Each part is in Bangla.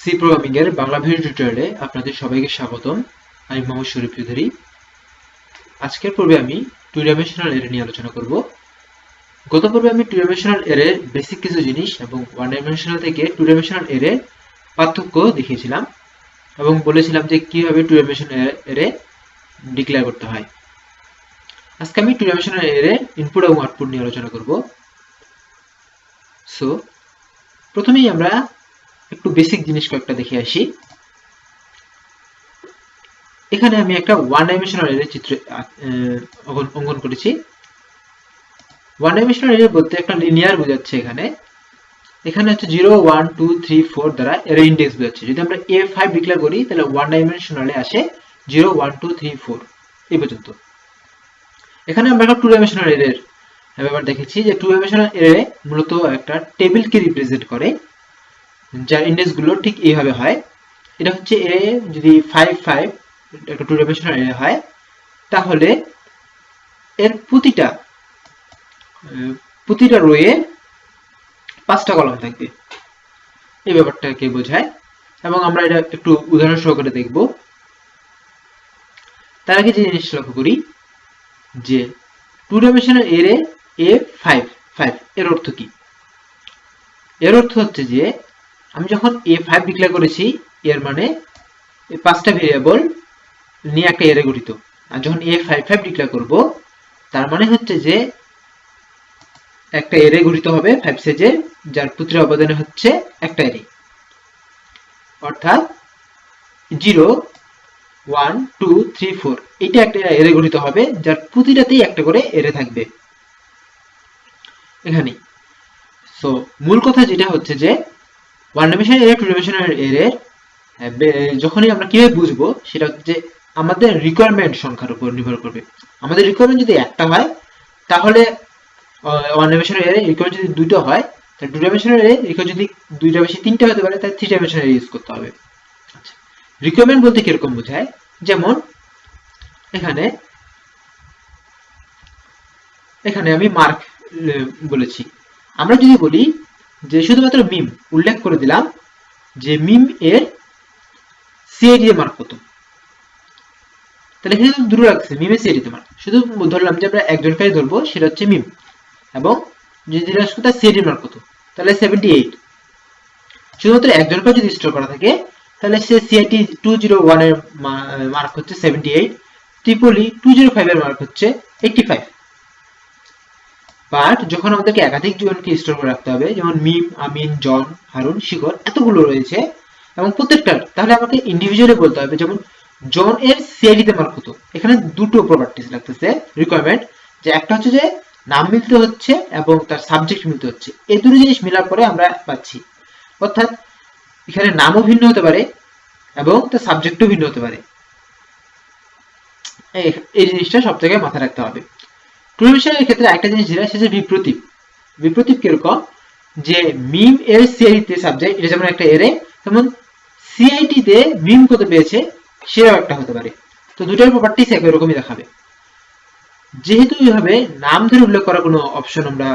সি প্রোগ্রামিং এর বাংলা ভিডিও টিউটোরিয়ালে আপনাদের সবাইকে স্বাগতম। আমি মোহাম্মদ শরীফ চৌধুরী। আজকের পর্বে আমি টু ডাইমেনশনাল অ্যারে নিয়ে আলোচনা করব। গত পর্বে আমি টু ডাইমেনশনাল অ্যারে বেসিক কিছু জিনিস এবং ওয়ান ডাইমেনশনাল থেকে টু ডাইমেনশনাল অ্যারে পার্থক্য দেখিয়েছিলাম এবং বলেছিলাম যে কিভাবে টু ডাইমেনশনাল অ্যারে ডিক্লেয়ার করতে হয়। আজকে আমি টু ডাইমেনশনাল অ্যারে ইনপুট এবং আউটপুট নিয়ে আলোচনা করব। সো প্রথমেই আমরা একটু বেসিক জিনিস কয়েকটা দেখে আসি। এখানে আমি একটা ওয়ান ডাইমেনশনাল অ্যারে চিত্র অঙ্কন করেছি। ওয়ান ডাইমেনশনাল অ্যারে বলতে একটা লিনিয়ার বোঝাচ্ছে। এখানে হচ্ছে 0 1 2 3 4 দ্বারা অ্যারে ইন্ডেক্স বোঝাচ্ছে। যদি আমরা A5 ডিক্লেয়ার করি তাহলে ওয়ান ডাইমেনশনালে আসে 0 1 2 3 4 এই পর্যন্ত। এখানে আমরা একটা টু ডাইমেনশনাল অ্যারের ব্যাপার দেখেছি যে টু ডাইমেনশনাল অ্যারে মূলত একটা টেবিলকে রিপ্রেজেন্ট করে, যার ইন্ডেক্স গুলো ঠিক এইভাবে হয়। এটা হচ্ছে এ যদি 5 5 একটা টু ডাইমেনশনাল অ্যারে হয়, তাহলে এর প্রতিটা রোয়ে 5টা কলাম থাকবে। এই ব্যাপারটাকে বোঝায় এবং আমরা এটা একটু উদাহরণ সহকারে দেখব। তার আগে যে জিনিসটা লক্ষ্য করি যে টু ডাইমেনশনাল অ্যারে A5 5 এর অর্থ কি? এর অর্থ হচ্ছে যে আমি যখন A5 ডিক্লেয়ার করেছি, এর মানে 5টা ভেরিয়েবল নিয়ে একটা অ্যারে গঠিত। আর যখন A55 ডিক্লেয়ার করব, তার মানে হচ্ছে যে একটা অ্যারে গঠিত হবে 5 সাইজে, যার প্রতিটা উপাদানে হচ্ছে একটা অ্যারে। অর্থাৎ 0 1 2 3 4 এটা একটা অ্যারে গঠিত হবে, যার প্রতিটাতেই একটা করে অ্যারে থাকবে এখানে। সো মূল কথা যেটা হচ্ছে যে one dimensional array two dimensional array যখনই আমরা কিভাবে বুঝবো, সেটা হচ্ছে যে আমাদের রিকোয়ারমেন্ট সংখ্যার উপর নির্ভর করবে। আমাদের রিকোয়ারমেন্ট যদি একটা হয়, তাহলে ওয়ান ডাইমেনশনাল অ্যারে, রিকোয়ারমেন্ট যদি দুটো হয় তাহলে টু ডাইমেনশনাল অ্যারে, রিকোয়ারমেন্ট যদি দুইটা বেশি তিনটা হতে পারে তাহলে থ্রি ডাইমেনশনাল অ্যারে ইউজ করতে হবে। আচ্ছা, রিকোয়ারমেন্ট বলতে কিরকম বোঝায়? যেমন এখানে আমি মার্ক বলেছি। আমরা যদি বলি যে শুধুমাত্র মিম উল্লেখ করে দিলাম যে মিম এর সিআইডি এর মার্ক কত, তাহলে এখানে দুটো রাখছে মিমের সিআইডি মার্ক। শুধু ধরলাম যে আমরা একজনকে ধরবো, সেটা হচ্ছে মিম, এবং যদি তার সিআইডি মার্ক কত, তাহলে 78। শুধুমাত্র একজনকে যদি স্টোর করা থাকে, তাহলে সে সিআইটি 201 এর মার্ক হচ্ছে 78, ট্রিপলি 205 এর মার্ক হচ্ছে 85। বাট যখন আমাদেরকে একাধিক জনকে স্টোর করে রাখতে হবে, যেমন মিম, আমিন, জন, হারুন, শিখর, এতগুলো রয়েছে এবং প্রত্যেকটার, তাহলে আমাকে ইন্ডিভিজুয়ালি বলতে হবে। যেমন জন এর সিআইডি তে মার্ক কত, এখানে দুটো প্রপার্টিজ লাগতেছে রিকোয়ারমেন্ট, যে একটা হচ্ছে যে নাম মিলতে হচ্ছে এবং তার সাবজেক্ট মিলতে হচ্ছে। এই দুটো জিনিস মিলার পরে আমরা পাচ্ছি। অর্থাৎ এখানে নামও ভিন্ন হতে পারে এবং তার সাবজেক্টও ভিন্ন হতে পারে। এই জিনিসটা সব থেকে মাথায় রাখতে হবে। টু ডাইমেনশনাল ক্ষেত্রে একটা জিনিস যেটা, সেটা বিপ্রতীপ। বিপ্রতীপ কিরকম? যে মিম এর সিআইডি তে সাবজেক্ট, এটা যেমন একটা এরে, তেমন সিআইডি তে মিম কত পেয়েছে সেটাও একটা হতে পারে। তো দুটোর প্রপার্টিস একই রকমই দেখাবে। যেহেতু এইভাবে নাম ধরে উল্লেখ করার কোনো অপশন আমরা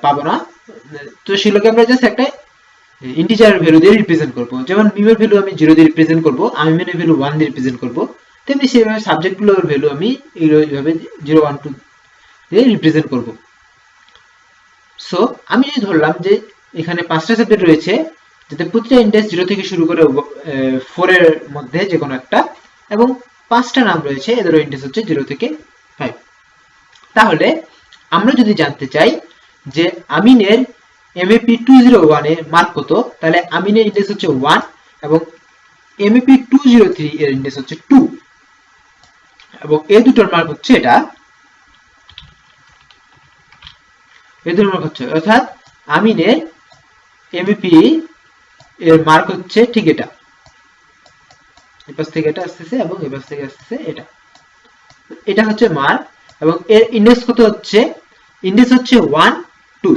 পাবো না, তো সেগুলোকে আমরা জাস্ট একটা ইন্টিজার ভ্যালু দিয়ে রিপ্রেজেন্ট করবো। যেমন মিমের ভ্যালু আমি 0 দিয়ে রিপ্রেজেন্ট করবো, আমিনের ভ্যালু 1 দিয়ে রিপ্রেজেন্ট করবো, তেমনি সেভাবে সাবজেক্টগুলোর ভ্যালু আমি এইভাবে 0 1 2 দিয়ে রিপ্রেজেন্ট করব। সো আমি যদি ধরলাম যে এখানে 5টা সাবজেক্ট রয়েছে, যাতে প্রতিটা ইন্ডেক্স 0 থেকে শুরু করে 4 এর মধ্যে যে কোনো একটা, এবং 5টা নাম রয়েছে, এদেরও ইন্ডেক্স হচ্ছে 0 থেকে 5। তাহলে আমরা যদি জানতে চাই যে আমিনের MAP 201 এর মার্ক কত, তাহলে আমিনের ইন্ডেক্স হচ্ছে 1 এবং MAP 203 এর ইন্ডেক্স হচ্ছে 2, এবং এই দুটোর মার্ক হচ্ছে এটা, এদের মার্ক হচ্ছে, অর্থাৎ আমিনের MAP এর মার্ক হচ্ছে ঠিক এটা। এপাশ থেকে এটা আসতেছে এবং এপাশ থেকে আসতেছে এটা। এটা হচ্ছে মার্ক, এবং এর ইন্ডেক্স কত হচ্ছে? ইন্ডেক্স হচ্ছে 1 2।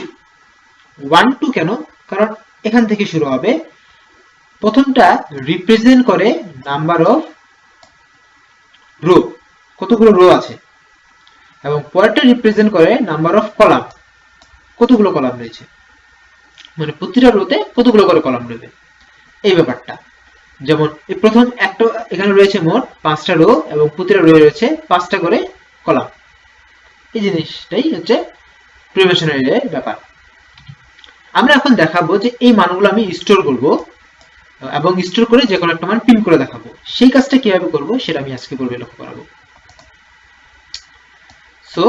1 2 কেন? কারণ এখান থেকে শুরু হবে। প্রথমটা রিপ্রেজেন্ট করে নাম্বার অফ রো, কতগুলো রো আছে, এবং পরেরটা রিপ্রেজেন্ট করে নাম্বার অফ কলাম, কতগুলো কলাম রয়েছে, মানে প্রতিটা রোতে কতগুলো করে কলাম নেবে। এই ব্যাপারটা। যেমন এই প্রথম একটা এখানে রয়েছে মোট 5টা রো এবং প্রতিটা রো রয়েছে 5টা করে কলাম। এই জিনিসটাই হচ্ছে প্রিভেনশন এর ব্যাপার। আমরা এখন দেখাবো যে এই মানগুলো আমি স্টোর করব এবং স্টোর করে যে কোনো একটা মান প্রিন্ট করে দেখাবো। সেই কাজটা কিভাবে করব সেটা আমি আজকে পর্বে লক্ষ্য করাবো। সো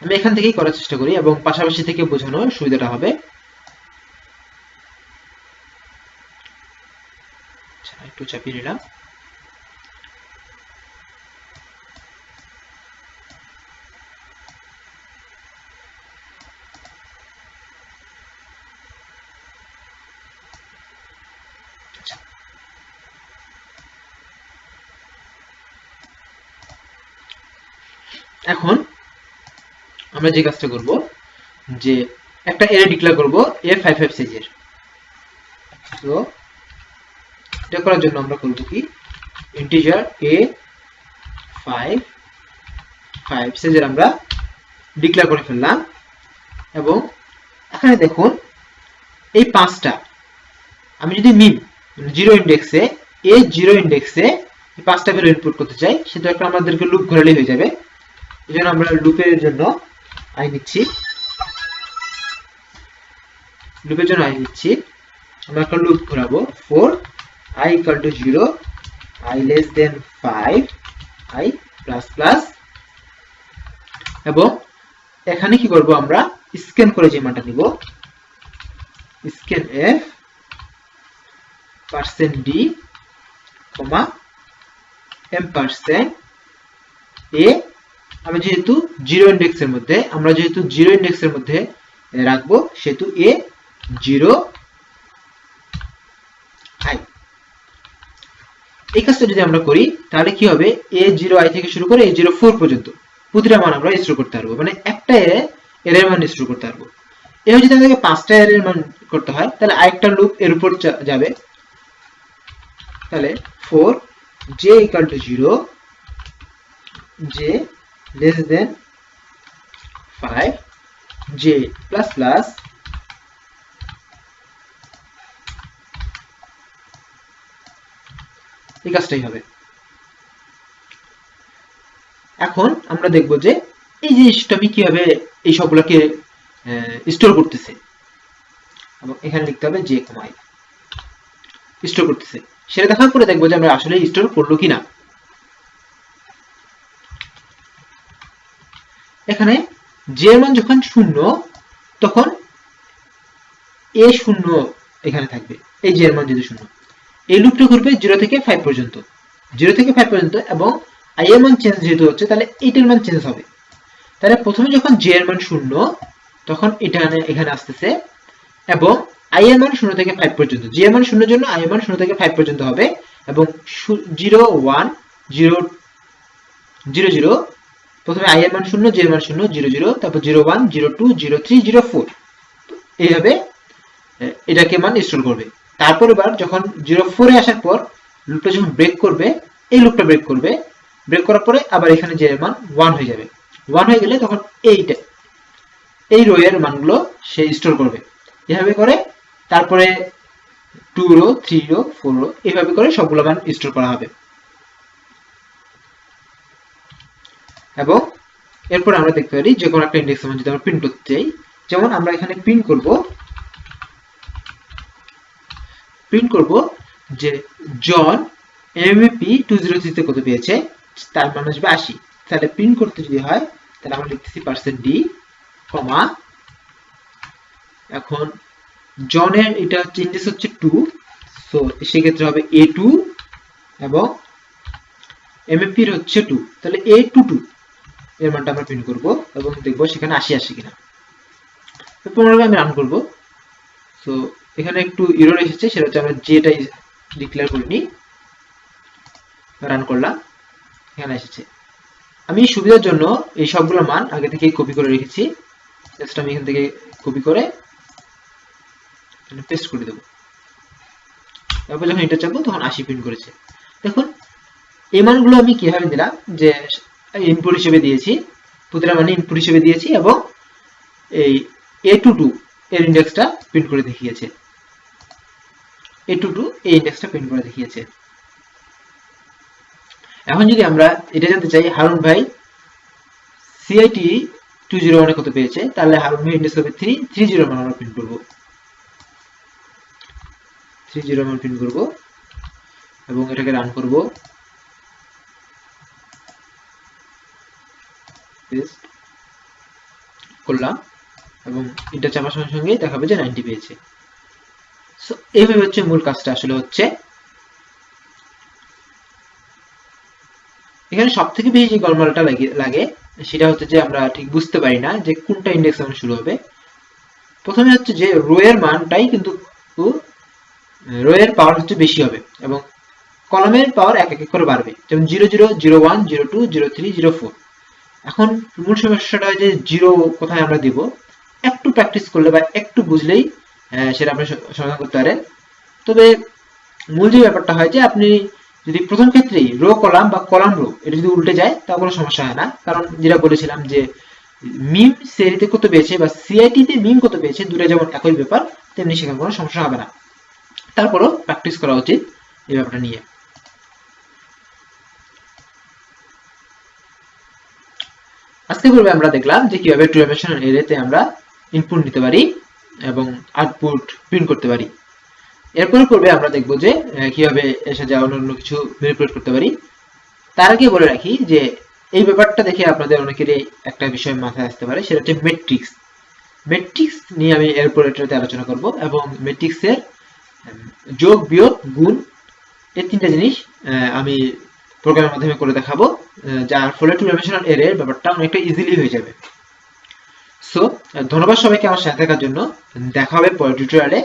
আমি এখান থেকেই করার চেষ্টা করি এবং পাশাপাশি থেকে বোঝানোর সুবিধাটা হবে। আচ্ছা, একটু চাপিয়ে নিলাম। এখন আমরা যে কাজটা করব যে একটা অ্যারে ডিক্লেয়ার করব A55 সাইজের। তো এটা করার জন্য আমরা করব কি ইন্টিজার A55 সাইজের আমরা ডিক্লেয়ার করে ফেললাম এবং এখানে দেখুন এই 5টা আমি যদি মিন 0 ইন্ডেক্সে A0 ইন্ডেক্সে এই 5টা ভ্যালু ইনপুট করতে চাই সেটা একটা আমাদেরকে লুপ ঘোরালেই হয়ে যাবে। এজন্য আমরা লুপের জন্য আই নিচ্ছি, আমরা একটা লুপ ঘোরাবো for I equal to 0 I less than 5 I plus plus এবং এখানে কি করব আমরা স্ক্যান করে যে মানটা নিব স্ক্যান f %d %a আমি যেহেতু 0 ইন্ডেক্সের মধ্যে রাখবো সেহেতু A0 I। এই কাজটা যদি আমরা করি তাহলে কি হবে A0 I থেকে শুরু করে A04 পর্যন্ত প্রতিটা মান আমরা স্টোর করতে পারবো, মানে একটা এর মান স্টোর করতে পারবো। এবার যদি আমাদেরকে 5টা এর মান করতে হয় তাহলে আরেকটা লুপ এর উপর যাবে। তাহলে for j equal to 0 j less than 5 j plus plus এই কাজটাই হবে। এখন আমরা দেখব যে এই জিনিসটা আমি কিভাবে এই সবগুলোকে স্টোর করতেছে এবং এখানে লিখতে হবে j, i স্টোর করতেছে সেটা দেখার পরে দেখবো যে আমরা আসলে স্টোর করলো কিনা। এখানে j এর মান যখন 0 তখন A0 এখানে থাকবে, এই j এর মান যদি 0 এই লুপটা ঘুরবে 0 থেকে 5 পর্যন্ত এবং i এর মান চেঞ্জ যেহেতু হচ্ছে তাহলে 8 এর মান চেঞ্জ হবে। তাহলে প্রথমে যখন j এর মান 0 তখন এটা এখানে আসতেছে এবং i এর মান 0 থেকে 5 পর্যন্ত, j এর মান 0 এর জন্য i এর মান 0 থেকে 5 পর্যন্ত হবে এবং 0 1 0 0 0 প্রথমে i এর মান 0 j এর মান 0 0 0 তারপর 0 1 0 2 0 3 0 4 এইভাবে এটাকে মান স্টোর করবে। তারপর এবার যখন 04 এ আসার পর লুপটা যখন ব্রেক করবে এই লুপটা ব্রেক করার পরে আবার এখানে যে মান 1 হয়ে যাবে। 1 হয়ে গেলে তখন এই রো এর মানগুলো সে স্টোর করবে। এভাবে করে তারপরে 2 রো 3 রো 4 রো এভাবে করে সবগুলো মান স্টোর করা হবে। এবং এরপর আমরা দেখতে পারি যে কোনো একটা ইন্ডেক্সের মান যদি আমরা প্রিন্ট করতে চাই, যেমন আমরা এখানে প্রিন্ট করব যে জন এমএপি 203 তে কত পেয়েছে তার মান আসবে 80। তাহলে প্রিন্ট করতে যদি হয় তাহলে আমরা লিখতেছি %d, এখন জনের এটা ইন্ডেক্স হচ্ছে 2, সো সেক্ষেত্রে হবে A2 এবং এমএপি এর হচ্ছে 2, তাহলে A22 এর মানটা আমরা প্রিন্ট করব এবং দেখব সেখানে 80 আসে কিনা। তো পুনরায় আমি রান করব। সো এখানে একটু এরর এসেছে, সেটা হচ্ছে আমরা যেটাই ডিক্লেয়ার করিনি, রান করলাম এখানে এসেছে। আমি সুবিধার জন্য এই সবগুলো মান আগে থেকে কপি করে রেখেছি, জাস্ট আমি এখান থেকে কপি করে পেস্ট করে দেব। তারপর যখন এটা চাপবো তখন 80 প্রিন্ট করেছে। দেখুন এই মানগুলো আমি কিভাবে দিলাম, যে ইনপুট হিসেবে দিয়েছি, প্রতিটা মানে ইনপুট হিসেবে দিয়েছি এবং এই A22 এর ইন্ডেক্সটা প্রিন্ট করে দেখিয়েছে, A22 এই ইন্ডেক্সটা প্রিন্ট করে দেখিয়েছে। এখন যদি আমরা এটা জানতে চাই হারুন ভাই CIT 201 কত পেয়েছে, তাহলে হারুন ভাই ইন্ডেক্স হবে 3, 301 আমরা প্রিন্ট করব, 301 প্রিন্ট করব এবং এটাকে রান করব। পেস্ট করলাম এবং ইন্টার চাপার সঙ্গে সঙ্গেই দেখাবে যে 90 পেয়েছে। সো এইভাবে হচ্ছে মূল কাজটা আসলে হচ্ছে। এখানে সব থেকে বেশি যে গলমালটা লাগে সেটা হচ্ছে যে আমরা ঠিক বুঝতে পারি না যে কোনটা ইন্ডেক্স এখন শুরু হবে। প্রথমে হচ্ছে যে রো এর মানটাই কিন্তু রো এর পাওয়ার হচ্ছে বেশি হবে এবং কলামের পাওয়ার এক এক করে বাড়বে, যেমন 0 0 0 1 0 2 0 3 0 4। এখন মূল সমস্যাটা যে জিরো কোথায় আমরা দিব, একটু প্র্যাকটিস করলে বা একটু বুঝলেই সেটা আপনি সমাধান করতে পারেন। তবে মূল যে ব্যাপারটা হয় যে আপনি যদি প্রথম ক্ষেত্রেই রো কলাম বা কলাম রো এটা যদি উল্টে যায় তা কোনো সমস্যা হয় না, কারণ যেটা বলেছিলাম যে মিম সিআইটিতে কত পেয়েছে বা সিআইটিতে মিম কত পেয়েছে দুটো যেমন একই ব্যাপার, তেমনি সেখানে কোনো সমস্যা হবে না। তারপরও প্র্যাকটিস করা উচিত এই ব্যাপারটা নিয়ে। আজকে পূর্বে আমরা দেখলাম যে কিভাবে টু ডাইমেনশনাল অ্যারেতে আমরা ইনপুট নিতে পারি এবং আউটপুট প্রিন্ট করতে পারি। এরপরে পূর্বে আমরা দেখব যে কিভাবে এর সাথে অন্য কিছু ম্যানিপুলেট করতে পারি। তার আগে বলে রাখি যে এই ব্যাপারটা দেখে আপনাদের অনেকেরই একটা বিষয় মাথায় আসতে পারে, সেটা হচ্ছে ম্যাট্রিক্স। ম্যাট্রিক্স নিয়ে আমি এরপর এটাতে আলোচনা করব এবং ম্যাট্রিক্সের যোগ বিয়োগ গুণ এই তিনটা জিনিস আমি প্রোগ্রামের মাধ্যমে করে দেখাবো, যার ফলে টু ডাইমেনশনাল অ্যারের ব্যাপারটা অনেকটা ইজিলি হয়ে যাবে। সো ধন্যবাদ সবাইকে আমার সাথে থাকার জন্য। দেখা হবে পরের টিউটোরিয়ালে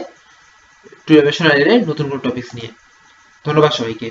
টু ডাইমেনশনাল অ্যারের নতুন কোনো টপিকস নিয়ে। ধন্যবাদ সবাইকে।